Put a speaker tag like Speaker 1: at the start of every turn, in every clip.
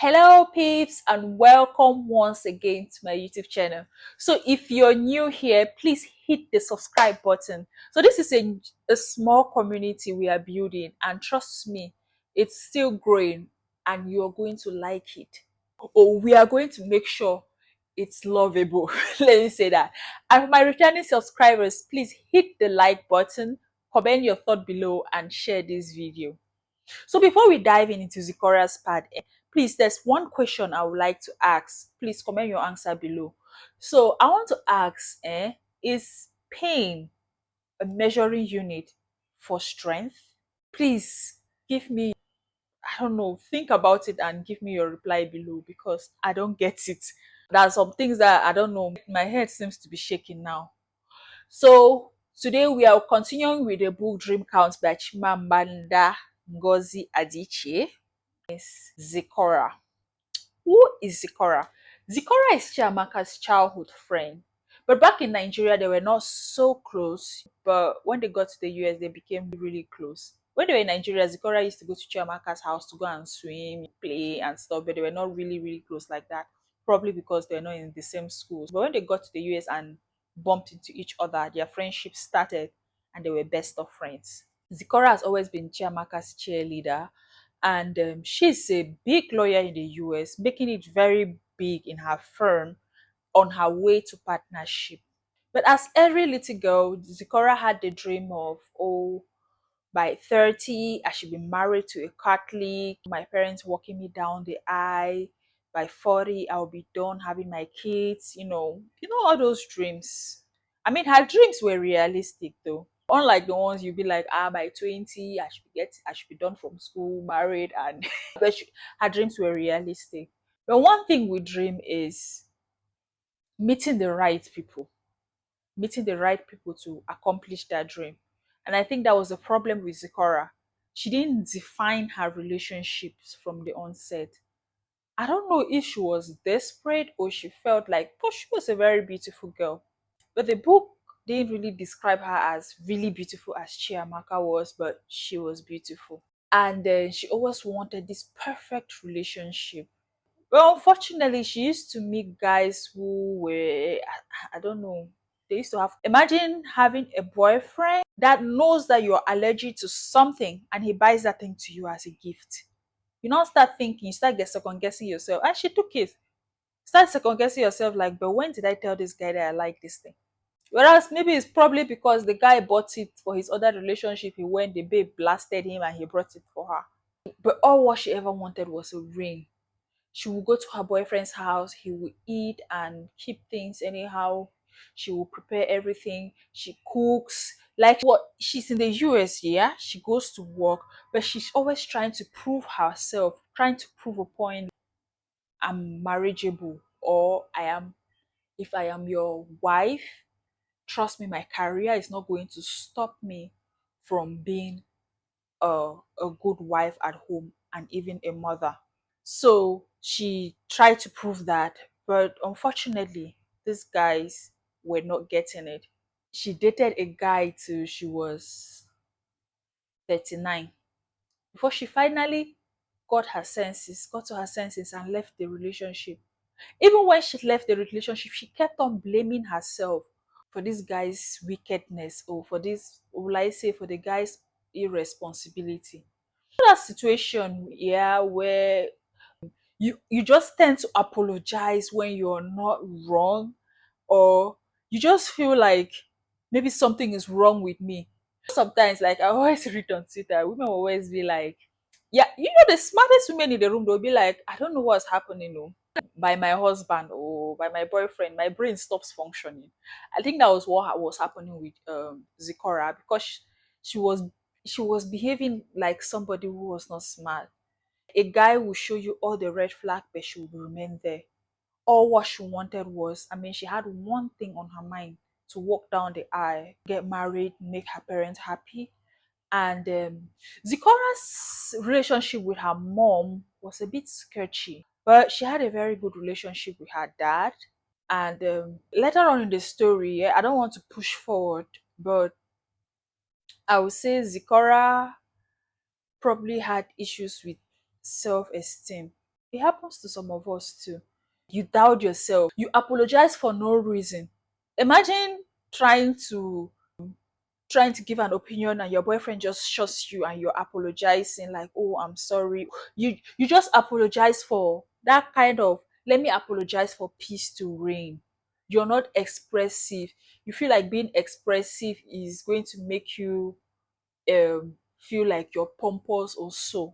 Speaker 1: Hello peeps, and welcome once again to my YouTube channel. So if you're new here, please hit the subscribe button. So this is a small community we are building, and trust me, it's still growing and you're going to like it. Or we are going to make sure it's lovable. Let me say that. And for my returning subscribers, please hit the like button, comment your thought below, and share this video. So before we dive into Zikoraa's part, please, there's one question I would like to ask. Please comment your answer below. So I want to ask, is pain a measuring unit for strength? Please give me, I don't know, think about it and give me your reply below because I don't get it. There are some things that I don't know. My head seems to be shaking now. So today we are continuing with the book Dream Count by Chimamanda Adichie. Zikoraaa. Who is Zikoraaa? Zikoraaa is Chiamaka's childhood friend. But back in Nigeria, they were not so close. But when they got to the US, they became really close. When they were in Nigeria, Zikoraaa used to go to Chiamaka's house to go and swim, play, and stuff. But they were not really, really close like that. Probably because they're not in the same schools. But when they got to the US and bumped into each other, their friendship started and they were best of friends. Zikoraaa has always been Chiamaka's cheerleader, and she's a big lawyer in the US, making it very big in her firm on her way to partnership. But as every little girl, Zikoraaa had the dream of, oh, by 30, I should be married to a Catholic, my parents walking me down the aisle. By 40, I'll be done having my kids, all those dreams. I mean, her dreams were realistic though. Unlike the ones you'd be like, by 20, I should be done from school, married, and but her dreams were realistic. But one thing we dream is meeting the right people, to accomplish that dream. And I think that was the problem with Zikoraaa. She didn't define her relationships from the onset. I don't know if she was desperate or she felt like, oh, she was a very beautiful girl. But the book didn't really describe her as really beautiful as Chiamaka was, but she was beautiful. And then she always wanted this perfect relationship. Well, unfortunately, she used to meet guys who were, I don't know, they used to have, imagine having a boyfriend that knows that you're allergic to something and he buys that thing to you as a gift. You now start thinking, you start second guessing yourself. And she took it. Start second guessing yourself, like, but when did I tell this guy that I like this thing? Whereas maybe it's probably because the guy bought it for his other relationship. He went, the babe blasted him and he brought it for her. But all what she ever wanted was a ring. She will go to her boyfriend's house, he will eat and keep things anyhow. She will prepare everything, she cooks. Like, what, she's in the US, yeah, she goes to work, but she's always trying to prove herself, trying to prove a point. I'm marriageable, or if I am your wife, trust me, my career is not going to stop me from being a good wife at home and even a mother. So she tried to prove that, but unfortunately, these guys were not getting it. She dated a guy till she was 39 before she finally got to her senses and left the relationship. Even when she left the relationship, she kept on blaming herself for this guy's wickedness, or for this, or will I say, for the guy's irresponsibility. That situation, yeah, where you just tend to apologize when you're not wrong, or you just feel like maybe something is wrong with me. Sometimes, like, I always read on Twitter, women will always be like, yeah, the smartest women in the room, they'll be like, I don't know what's happening, by my husband or by my boyfriend, my brain stops functioning. I think that was what was happening with Zikoraaa, because she was she was behaving like somebody who was not smart. A guy will show you all the red flag, but she will remain there. All what she wanted was, I mean, she had one thing on her mind: to walk down the aisle, get married, make her parents happy. And Zikoraa's relationship with her mom was a bit sketchy, but she had a very good relationship with her dad. And later on in the story, yeah, I don't want to push forward, but I would say Zikoraaa probably had issues with self-esteem. It happens to some of us too. You doubt yourself. You apologize for no reason. Imagine trying to give an opinion and your boyfriend just shuts you and you're apologizing like, oh, I'm sorry. You just apologize for that kind of, let me apologize for peace to reign. You're not expressive. You feel like being expressive is going to make you feel like you're pompous or so.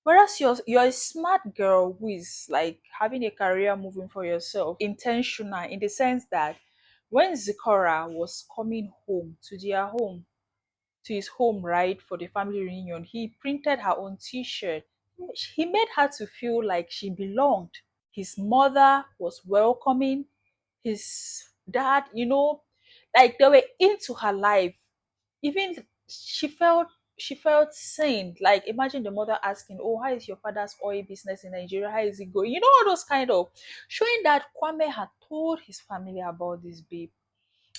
Speaker 1: Whereas you're a smart girl who is like having a career, moving for yourself, intentional in the sense that when Zikoraaa was coming home to their home, to his home, right, for the family reunion, he printed her own t-shirt. He made her to feel like she belonged. His mother was welcoming. His dad, like they were into her life. Even she felt sane. Like imagine the mother asking, oh, how is your father's oil business in Nigeria? How is it going? All those kind of showing that Kwame had told his family about this babe.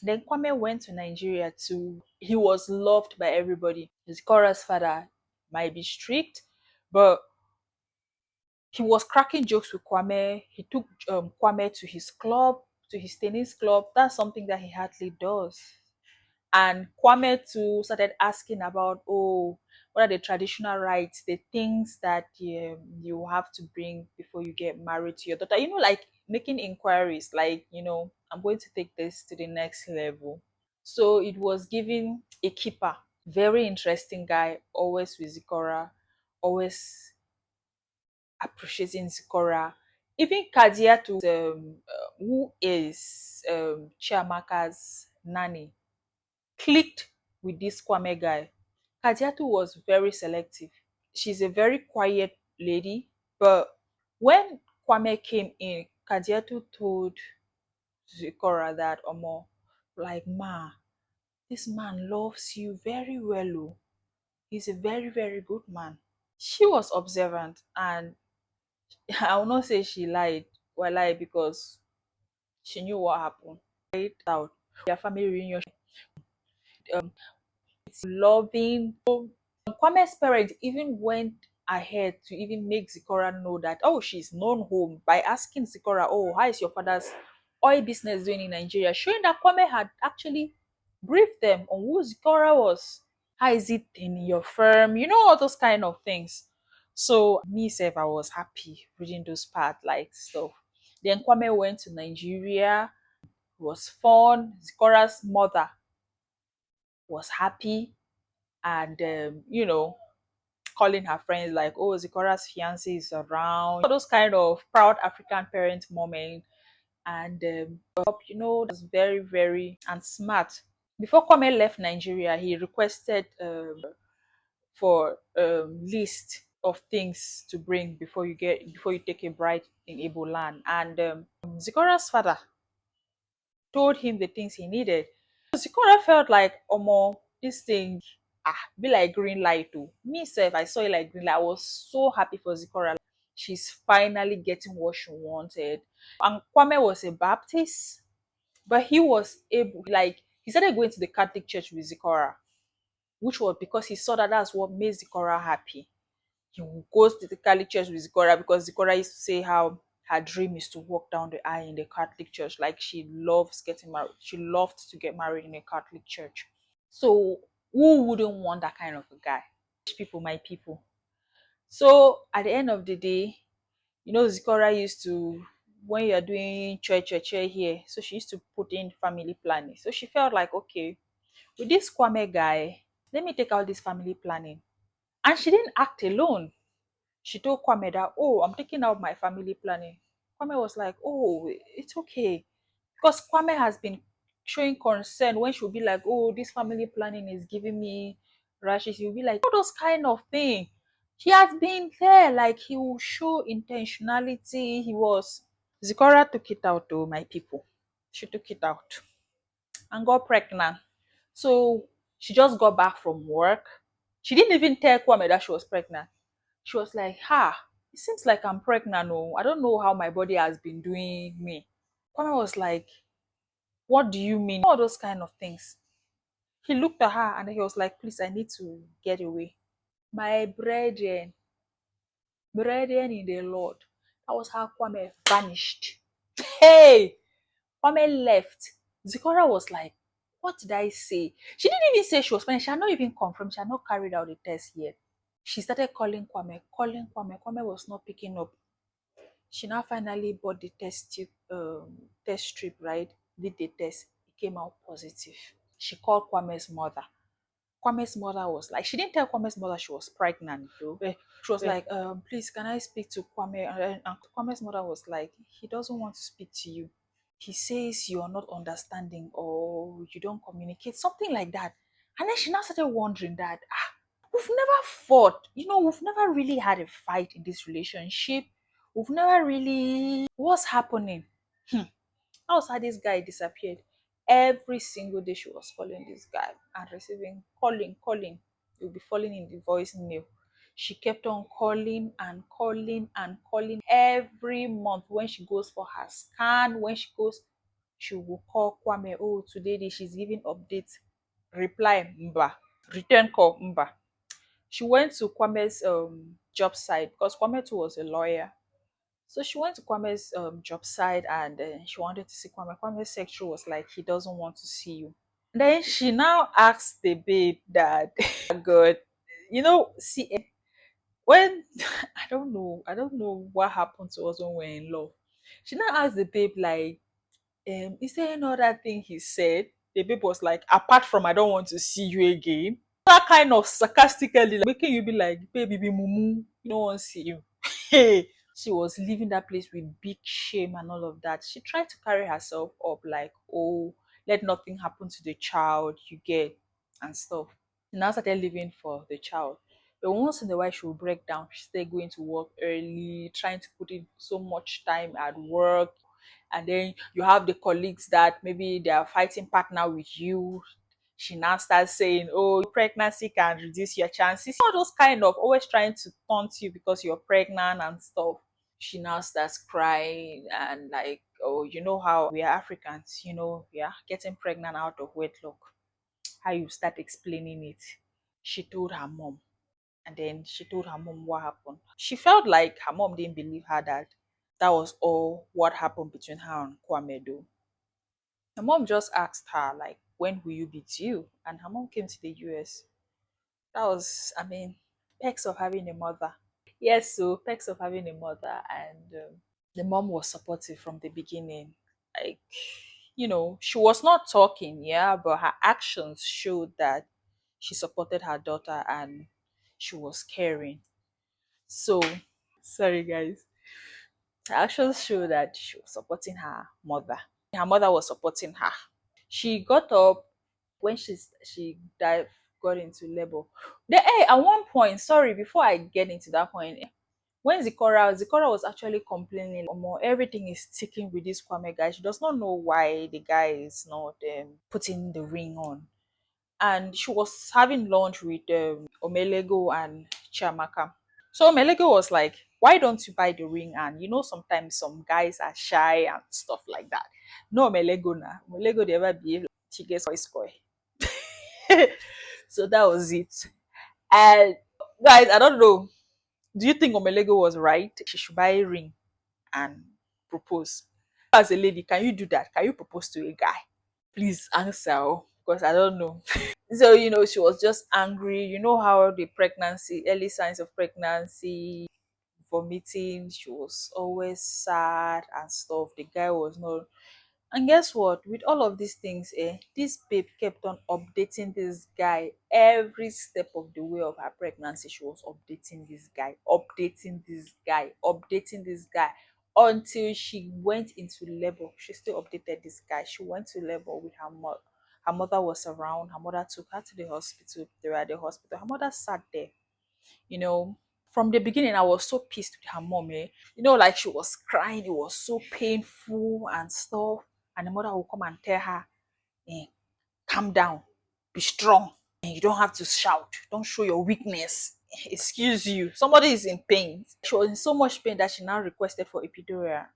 Speaker 1: Then Kwame went to Nigeria too. He was loved by everybody. His chorus father might be strict, but he was cracking jokes with Kwame. He took Kwame to his club, to his tennis club. That's something that he hardly does. And Kwame too started asking about, oh, what are the traditional rites, the things that you have to bring before you get married to your daughter. Like making inquiries, like, I'm going to take this to the next level. So it was giving a keeper, very interesting guy, always with Zikoraaa, always appreciating Zikoraaa. Even Kadiatu, who is Chiamaka's nanny, clicked with this Kwame guy. Kadiatu was very selective. She's a very quiet lady, but when Kwame came in, Kadiatu told Zikoraaa that, Omo, like, ma, this man loves you very well. Oh. He's a very, very good man. She was observant, and I will not say she lied. Well, lied because she knew what happened. Right out. Their family reunion. Um, it's loving. Kwame's parents even went ahead to even make Zikoraaa know that, oh, she's known home by asking Zikoraaa, oh, how is your father's oil business doing in Nigeria? Showing that Kwame had actually briefed them on who Zikoraaa was. How is it in your firm? All those kind of things. So me self, I was happy reading those parts, like stuff. Then Kwame went to Nigeria. It was fun. Zikoraa's mother was happy, and calling her friends like, oh, Zikoraa's fiance is around. All those kind of proud African parent moment. And was very, very and smart. Before Kwame left Nigeria, he requested for list of things to bring before you take a bride in Igbo land. And Zikoraa's father told him the things he needed. Zikoraaa felt like, Omo, this thing be like green light too. Me self, I saw it like green light. I was so happy for Zikoraaa. She's finally getting what she wanted. And Kwame was a Baptist, but he was able, like, he started going to the Catholic Church with Zikoraaa, which was because he saw that that's what made Zikoraaa happy. He goes to the Catholic Church with Zikoraaa because Zikoraaa used to say how her dream is to walk down the aisle in the Catholic Church. Like she loves getting married. She loved to get married in a Catholic church. So who wouldn't want that kind of a guy? People, my people. So at the end of the day, Zikoraaa used to, when you're doing church here, so she used to put in family planning. So she felt like, okay, with this Kwame guy, let me take out this family planning. And she didn't act alone. She told Kwame that, oh, I'm taking out my family planning. Kwame was like, oh, it's okay. Because Kwame has been showing concern when she'll be like, oh, this family planning is giving me rashes. He'll be like, all those kind of thing. He has been there, like he will show intentionality. He was. Zikoraaa took it out though, my people. She took it out and got pregnant. So she just got back from work. She didn't even tell Kwame that she was pregnant. She was like, it seems like I'm pregnant. No, I don't know how my body has been doing me. Kwame was like, what do you mean? All those kind of things. He looked at her and he was like, please, I need to get away. My brethren in the Lord, That was how Kwame vanished. Hey, Kwame left. Zikoraaa was like, what did I say? She didn't even say she was pregnant. She had not even confirmed. She had not carried out the test yet. She started calling Kwame, calling Kwame. Kwame was not picking up. She now finally bought the test strip, right? Did the test. It came out positive. She called Kwame's mother. Kwame's mother was like, she didn't tell Kwame's mother she was pregnant though. She was like, please, can I speak to Kwame? And Kwame's mother was like, he doesn't want to speak to you. He says you're not understanding or you don't communicate, something like that. And then she now started wondering that, we've never fought, we've never really had a fight in this relationship. We've never really, what's happening? That was how this guy disappeared. Every single day she was calling this guy and receiving, calling. You'll be falling in the voicemail. She kept on calling and calling and calling every month when she goes for her scan. When she goes, she will call Kwame. Oh, today she's giving updates. Reply, Mba. Return call, Mba. She went to Kwame's job site because Kwame too was a lawyer. So she went to Kwame's job site and she wanted to see Kwame. Kwame's secretary was like, he doesn't want to see you. And then she now asked the babe that, God, see, when, I don't know what happened to us when we were in love. She now asked the babe, like, is there any other thing he said? The babe was like, apart from I don't want to see you again. That kind of sarcastically, like, making you be like, baby, be mumu, no one see you. Hey, she was leaving that place with big shame and all of that. She tried to carry herself up, like, oh, let nothing happen to the child, you get, and stuff. She now started living for the child. But once in a while, she will break down. She started going to work early, trying to put in so much time at work. And then you have the colleagues that maybe they are fighting partner with you. She now starts saying, oh, pregnancy can reduce your chances. All those kind of always trying to taunt you because you're pregnant and stuff. She now starts crying and like, oh, you know how we are Africans, we are getting pregnant out of wedlock. How you start explaining it. She told her mom. And then she told her mom what happened. She felt like her mom didn't believe her that that was all what happened between her and Kwame though. Her mom just asked her, like, when will you be due? And her mom came to the US. That was, I mean, perks of having a mother. Yes, so perks of having a mother. And the mom was supportive from the beginning. Like, she was not talking, yeah, but her actions showed that she supported her daughter and she was caring. So, sorry guys. Her actions show that she was supporting her mother. Her mother was supporting her. She got up when she died, got into labor. Hey, at one point, sorry, before I get into that point, when Zikoraaa was actually complaining, everything is sticking with this Kwame guy. She does not know why the guy is not putting the ring on. And she was having lunch with Omelego and Chiamaka. So Melego was like, why don't you buy the ring? And sometimes some guys are shy and stuff like that. No, Melego na. Melego they ever behave like she gets koi. So that was it. And guys, I don't know. Do you think Omelego was right? She should buy a ring and propose. As a lady, can you do that? Can you propose to a guy? Please answer, because I don't know. So, she was just angry. You know how the pregnancy, early signs of pregnancy, vomiting, she was always sad and stuff. The guy was not. And guess what? With all of these things, this babe kept on updating this guy every step of the way of her pregnancy. She was updating this guy, updating this guy, updating this guy until she went into labor. She still updated this guy. She went to labor with her mother. Her mother was around. Her mother took her to the hospital. They were at the hospital. Her mother sat there, you know. From the beginning, I was so pissed with her mom, like she was crying, it was so painful and stuff. And the mother will come and tell her, eh, calm down, be strong. You don't have to shout, don't show your weakness. Excuse you, somebody is in pain. She was in so much pain that she now requested for epidural.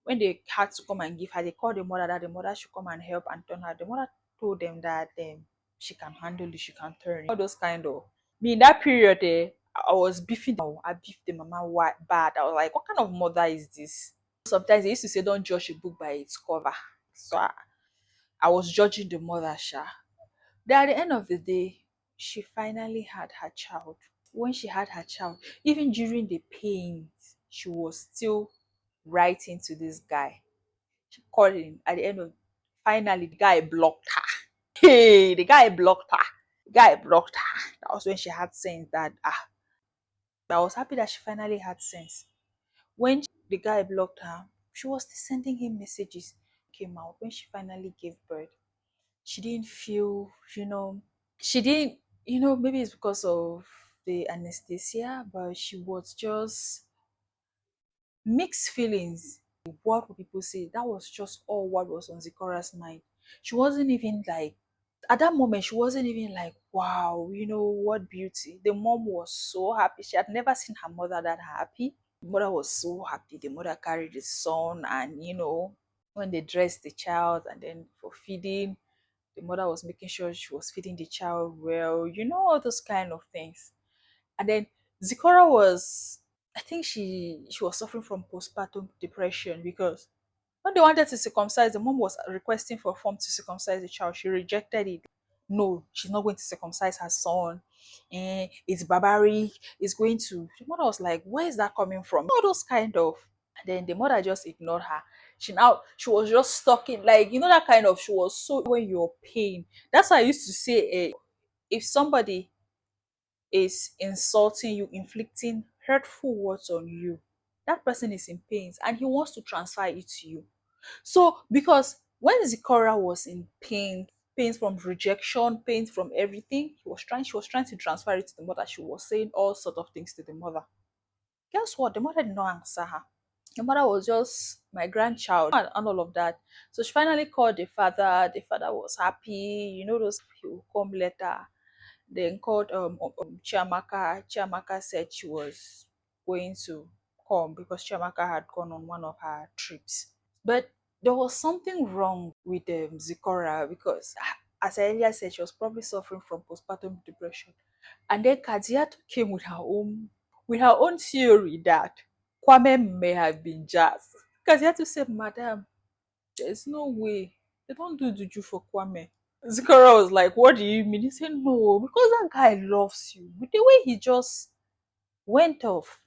Speaker 1: When they had to come and give her, they called the mother that the mother should come and help and turn her. The mother told them that she can handle it, she can turn it. All those kind of me in that period, I was beefing. I beefed the mama bad. I was like, what kind of mother is this? Sometimes they used to say, don't judge a book by its cover. So I was judging the mother, Sha. Then at the end of the day, she finally had her child. When she had her child, even during the pain, she was still writing to this guy. She called him at the end of finally the guy blocked her. Hey, the guy blocked her. The guy blocked her. That was when she had sense that I was happy that she finally had sense. When the guy blocked her, she was still sending him messages. Came out when she finally gave birth. She didn't feel, she didn't, maybe it's because of the anesthesia, but she was just mixed feelings. What would people say? That was just all what was on Zikora's mind. She wasn't even like, at that moment, she wasn't even like, wow, what beauty. The mom was so happy. She had never seen her mother that happy. The mother was so happy. The mother carried the son, and when they dressed the child and then for feeding, the mother was making sure she was feeding the child well, all those kind of things. And then Zikora was, I think she was suffering from postpartum depression because when they wanted to circumcise, the mom was requesting for a form to circumcise the child. She rejected it. No, she's not going to circumcise her son. It's barbaric. It's going to. The mother was like, where is that coming from? All those kind of. And then the mother just ignored her. She was just stuck in, like, that kind of, she was so when you're pain. That's why I used to say, if somebody is insulting you, inflicting hurtful words on you, that person is in pain and he wants to transfer it to you. So, because when Zikora was in pain, pains from rejection, pains from everything, she was trying to transfer it to the mother. She was saying all sort of things to the mother. Guess what? The mother did not answer her. The mother was just my grandchild and all of that. So she finally called the father. The father was happy. Those he will come later. Then called Chiamaka. Chiamaka said she was going to come because Chiamaka had gone on one of her trips. But there was something wrong with Zikora because, as I earlier said, she was probably suffering from postpartum depression. And then Kaziato came with her own theory that Kwame may have been jazz. Kaziato said, Madam, there's no way. They don't do juju for Kwame. Zikora was like, what do you mean? He said, no, because that guy loves you. With the way he just went off.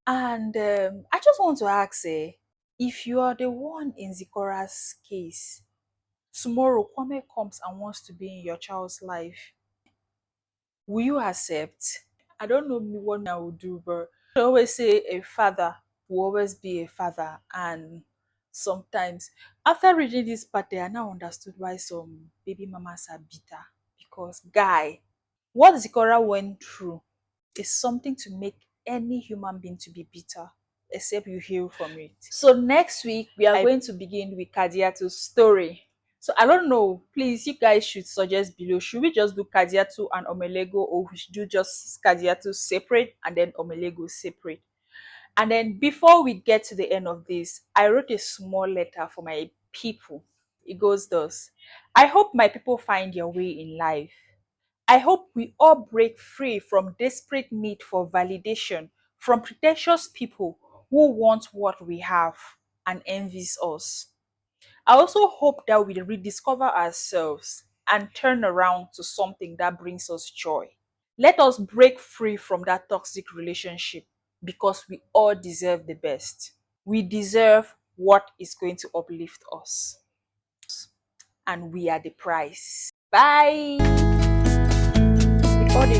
Speaker 1: And I just want to ask, if you are the one in Zikora's case, tomorrow Kwame comes and wants to be in your child's life, will you accept? I don't know me what I would do, but I always say a father will always be a father. And sometimes, after reading this part, I now understood why some baby mamas are bitter. Because, guy, what Zikora went through is something to make any human being to be bitter, except you heal from it. So next week we are going to begin with Kadiatu's story. So I don't know, please, you guys should suggest below. Should we just do Kadiatu and Omelego, or we should do just Kadiatu separate and then Omelego separate? And then before we get to the end of this, I wrote a small letter for my people. It goes thus: I hope my people find their way in life. I hope we all break free from desperate need for validation from pretentious people who want what we have and envies us. I also hope that we rediscover ourselves and turn around to something that brings us joy. Let us break free from that toxic relationship because we all deserve the best. We deserve what is going to uplift us, and we are the prize. Bye. With all the